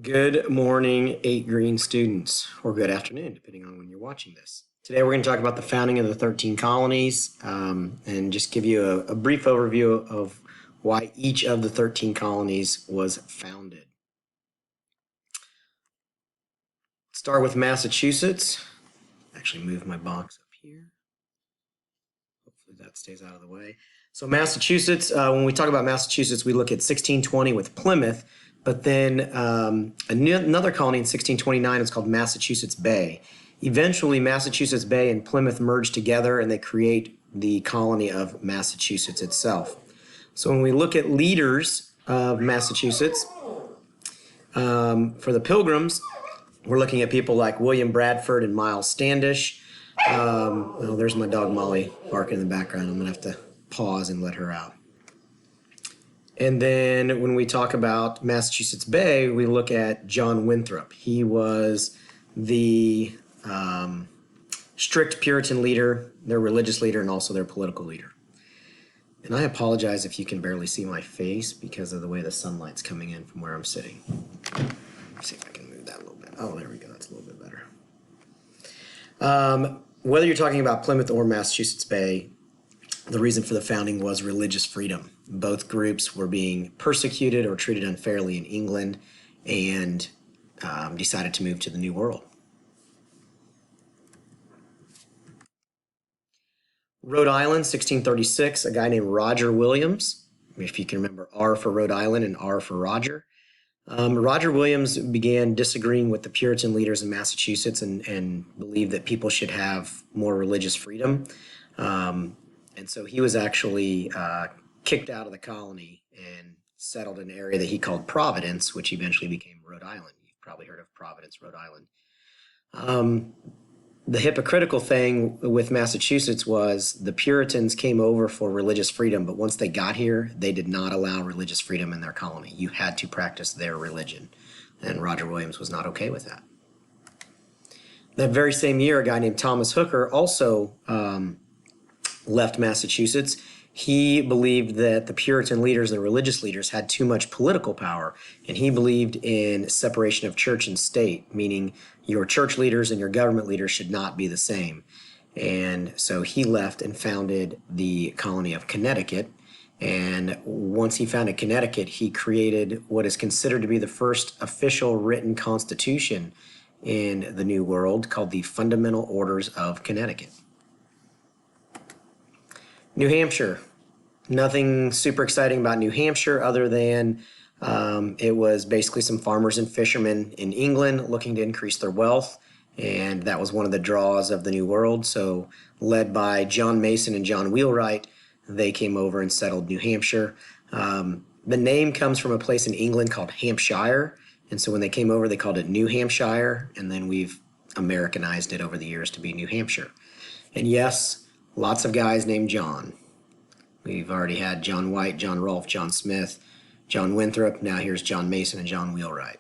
Good morning, 8 Green students, or good afternoon, depending on when you're watching this. Today we're going to talk about the founding of the 13 colonies and just give you a brief overview of why each of the 13 colonies was founded. Start with Massachusetts. Actually move my box up here. Hopefully that stays out of the way. So Massachusetts, when we talk about Massachusetts, we look at 1620 with Plymouth, but then another colony in 1629 is called Massachusetts Bay. Eventually, Massachusetts Bay and Plymouth merge together and they create the colony of Massachusetts itself. So when we look at leaders of Massachusetts, for the Pilgrims, we're looking at people like William Bradford and Miles Standish. Oh, there's my dog Molly barking in the background. I'm going to have to pause and let her out. And then when we talk about Massachusetts Bay, we look at John Winthrop. He was the strict Puritan leader, their religious leader, and also their political leader. And I apologize if you can barely see my face because of the way the sunlight's coming in from where I'm sitting. Let's see if I can move that a little bit. Oh, there we go. That's a little bit better. Whether you're talking about Plymouth or Massachusetts Bay, the reason for the founding was religious freedom. Both groups were being persecuted or treated unfairly in England and decided to move to the New World. Rhode Island, 1636, a guy named Roger Williams. If you can remember R for Rhode Island and R for Roger. Roger Williams began disagreeing with the Puritan leaders in Massachusetts and believed that people should have more religious freedom. And so he was actually kicked out of the colony and settled in an area that he called Providence, which eventually became Rhode Island. You've probably heard of Providence, Rhode Island. The hypocritical thing with Massachusetts was the Puritans came over for religious freedom, but once they got here, they did not allow religious freedom in their colony. You had to practice their religion, and Roger Williams was not okay with that. That very same year, a guy named Thomas Hooker also left Massachusetts. He believed that the Puritan leaders and religious leaders had too much political power, and he believed in separation of church and state, meaning your church leaders and your government leaders should not be the same. And so he left and founded the colony of Connecticut. And once he founded Connecticut, he created what is considered to be the first official written constitution in the New World, called the Fundamental Orders of Connecticut. New Hampshire. Nothing super exciting about New Hampshire other than it was basically some farmers and fishermen in England looking to increase their wealth, and that was one of the draws of the New World. So led by John Mason and John Wheelwright, they came over and settled New Hampshire. The name comes from a place in England called Hampshire, and so when they came over, they called it New Hampshire, and then we've Americanized it over the years to be New Hampshire. And yes, lots of guys named John. We've already had John White, John Rolfe, John Smith, John Winthrop. Now here's John Mason and John Wheelwright.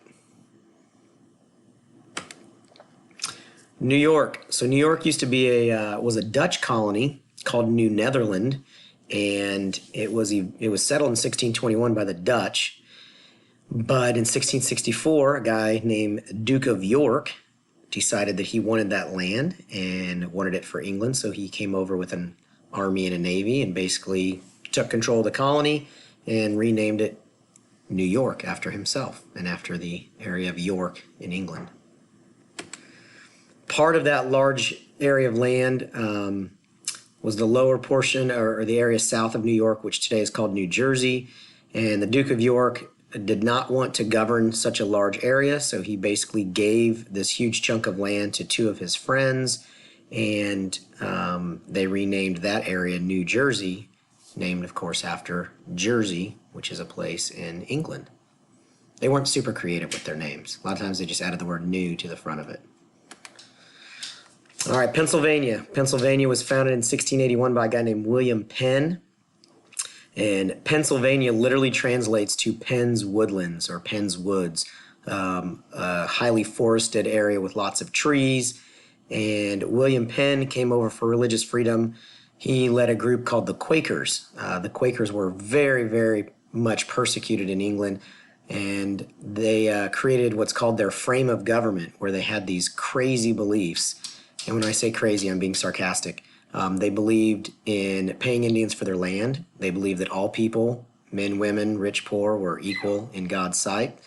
New York. So New York used to be was a Dutch colony called New Netherland, and it was settled in 1621 by the Dutch. But in 1664, a guy named Duke of York decided that he wanted that land and wanted it for England, so he came over with an army and a navy and basically took control of the colony and renamed it New York after himself and after the area of York in England. Part of that large area of land was the lower portion or the area south of New York, which today is called New Jersey, and the Duke of York did not want to govern such a large area, so he basically gave this huge chunk of land to two of his friends, and they renamed that area New Jersey, named, of course, after Jersey, which is a place in England. They weren't super creative with their names. A lot of times they just added the word new to the front of it. All right, Pennsylvania. Pennsylvania was founded in 1681 by a guy named William Penn. And Pennsylvania literally translates to Penn's Woodlands or Penn's Woods, a highly forested area with lots of trees. And William Penn came over for religious freedom. He led a group called the Quakers. The Quakers were very, very much persecuted in England. and they created what's called their frame of government, where they had these crazy beliefs. And when I say crazy, I'm being sarcastic. They believed in paying Indians for their land. They believed that all people, men, women, rich, poor, were equal in God's sight.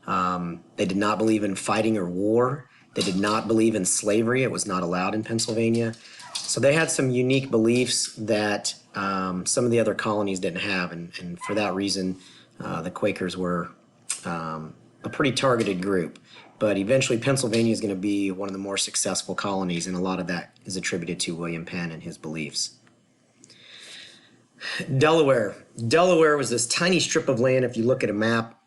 They did not believe in fighting or war. They did not believe in slavery. It was not allowed in Pennsylvania. So they had some unique beliefs that some of the other colonies didn't have. And for that reason, the Quakers were a pretty targeted group. But eventually Pennsylvania is going to be one of the more successful colonies, and a lot of that is attributed to William Penn and his beliefs. Delaware. Delaware was this tiny strip of land, if you look at a map,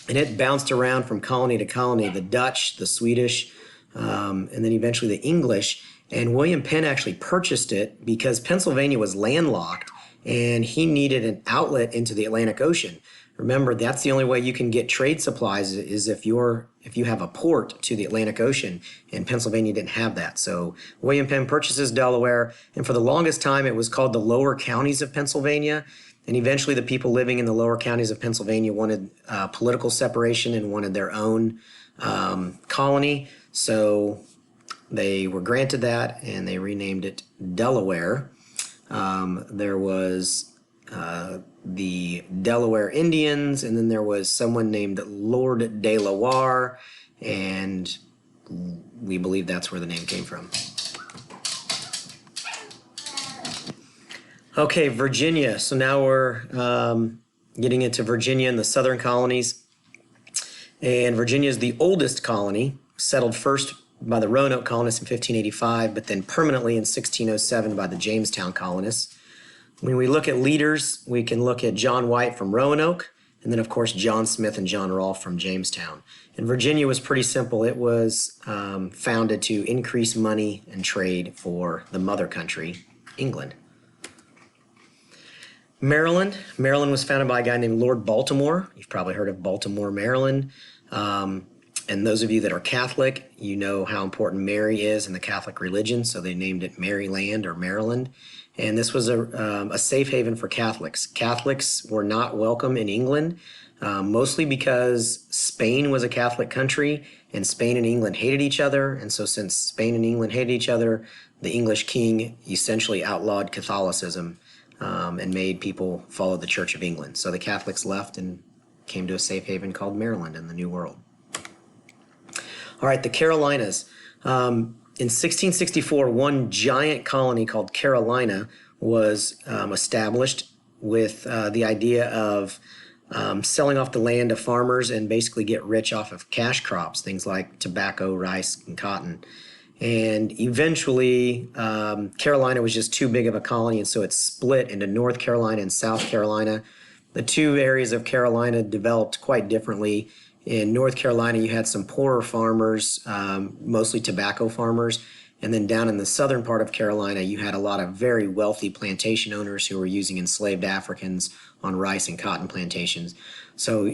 and it bounced around from colony to colony, the Dutch, the Swedish, and then eventually the English. And William Penn actually purchased it because Pennsylvania was landlocked and he needed an outlet into the Atlantic Ocean. Remember, that's the only way you can get trade supplies is if you have a port to the Atlantic Ocean, and Pennsylvania didn't have that. So William Penn purchases Delaware, and for the longest time it was called the lower counties of Pennsylvania. And eventually the people living in the lower counties of Pennsylvania wanted political separation and wanted their own colony. So they were granted that, and they renamed it Delaware. There was the Delaware Indians, and then there was someone named Lord Delaware, and we believe that's where the name came from. Okay, Virginia. So now we're getting into Virginia and the southern colonies. And Virginia is the oldest colony, settled first by the Roanoke colonists in 1585, but then permanently in 1607 by the Jamestown colonists. When we look at leaders, we can look at John White from Roanoke, and then, of course, John Smith and John Rolfe from Jamestown. And Virginia was pretty simple. It was founded to increase money and trade for the mother country, England. Maryland. Maryland was founded by a guy named Lord Baltimore. You've probably heard of Baltimore, Maryland. And those of you that are Catholic, you know how important Mary is in the Catholic religion, so they named it Maryland or Maryland. And this was a safe haven for Catholics. Catholics were not welcome in England, mostly because Spain was a Catholic country, and Spain and England hated each other. And so since Spain and England hated each other, the English king essentially outlawed Catholicism and made people follow the Church of England. So the Catholics left and came to a safe haven called Maryland in the New World. All right, the Carolinas. In 1664, one giant colony called Carolina was established with the idea of selling off the land to farmers and basically get rich off of cash crops, things like tobacco, rice, and cotton. And eventually, Carolina was just too big of a colony, and so it split into North Carolina and South Carolina. The two areas of Carolina developed quite differently. In North Carolina, you had some poorer farmers, mostly tobacco farmers. And then down in the southern part of Carolina, you had a lot of very wealthy plantation owners who were using enslaved Africans on rice and cotton plantations. So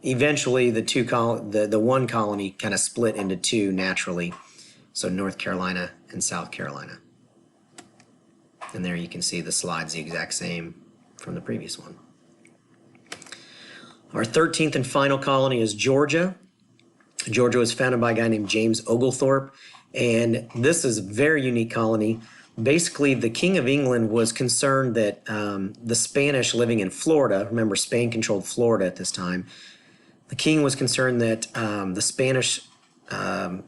eventually, the one colony kind of split into two naturally. So North Carolina and South Carolina. And there you can see the slide's the exact same from the previous one. Our 13th and final colony is Georgia. Georgia was founded by a guy named James Oglethorpe, and this is a very unique colony. Basically, the King of England was concerned that the Spanish living in Florida, remember Spain controlled Florida at this time, the king was concerned that the Spanish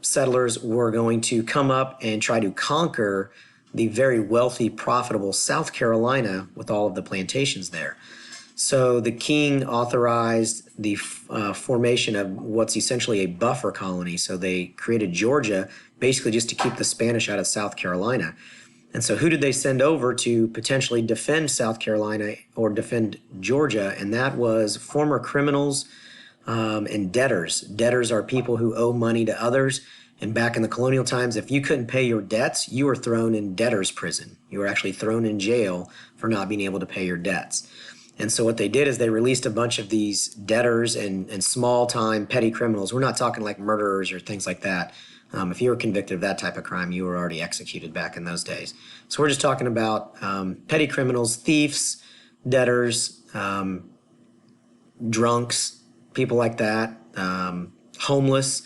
settlers were going to come up and try to conquer the very wealthy, profitable South Carolina with all of the plantations there. So the king authorized the formation of what's essentially a buffer colony. So they created Georgia basically just to keep the Spanish out of South Carolina. And so who did they send over to potentially defend South Carolina or defend Georgia? And that was former criminals and debtors. Debtors are people who owe money to others. And back in the colonial times, if you couldn't pay your debts, you were thrown in debtor's prison. You were actually thrown in jail for not being able to pay your debts. And so what they did is they released a bunch of these debtors and small-time petty criminals. We're not talking like murderers or things like that. If you were convicted of that type of crime, you were already executed back in those days. So we're just talking about petty criminals, thieves, debtors, drunks, people like that, homeless,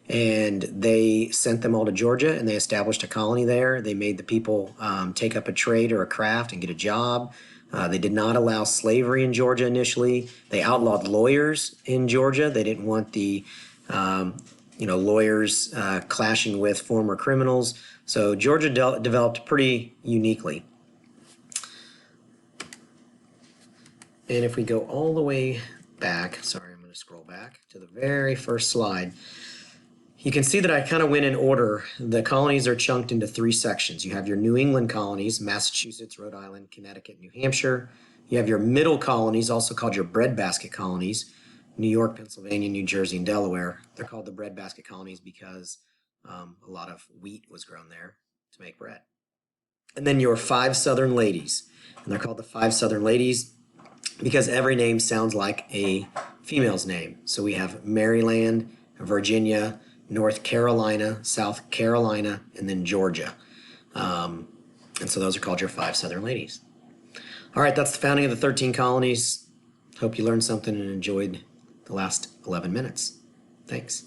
and they sent them all to Georgia and they established a colony there. They made the people take up a trade or a craft and get a job. They did not allow slavery in Georgia initially. They outlawed lawyers in Georgia. They didn't want the lawyers clashing with former criminals. So Georgia developed pretty uniquely. And if we go all the way back, sorry, I'm going to scroll back to the very first slide. You can see that I kind of went in order. The colonies are chunked into three sections. You have your New England colonies, Massachusetts, Rhode Island, Connecticut, New Hampshire. You have your middle colonies, also called your breadbasket colonies, New York, Pennsylvania, New Jersey, and Delaware. They're called the breadbasket colonies because a lot of wheat was grown there to make bread. And then your five southern ladies, and they're called the five southern ladies because every name sounds like a female's name. So we have Maryland, Virginia, North Carolina, South Carolina, and then Georgia. And so those are called your five southern ladies. All right, that's the founding of the 13 colonies. Hope you learned something and enjoyed the last 11 minutes. Thanks.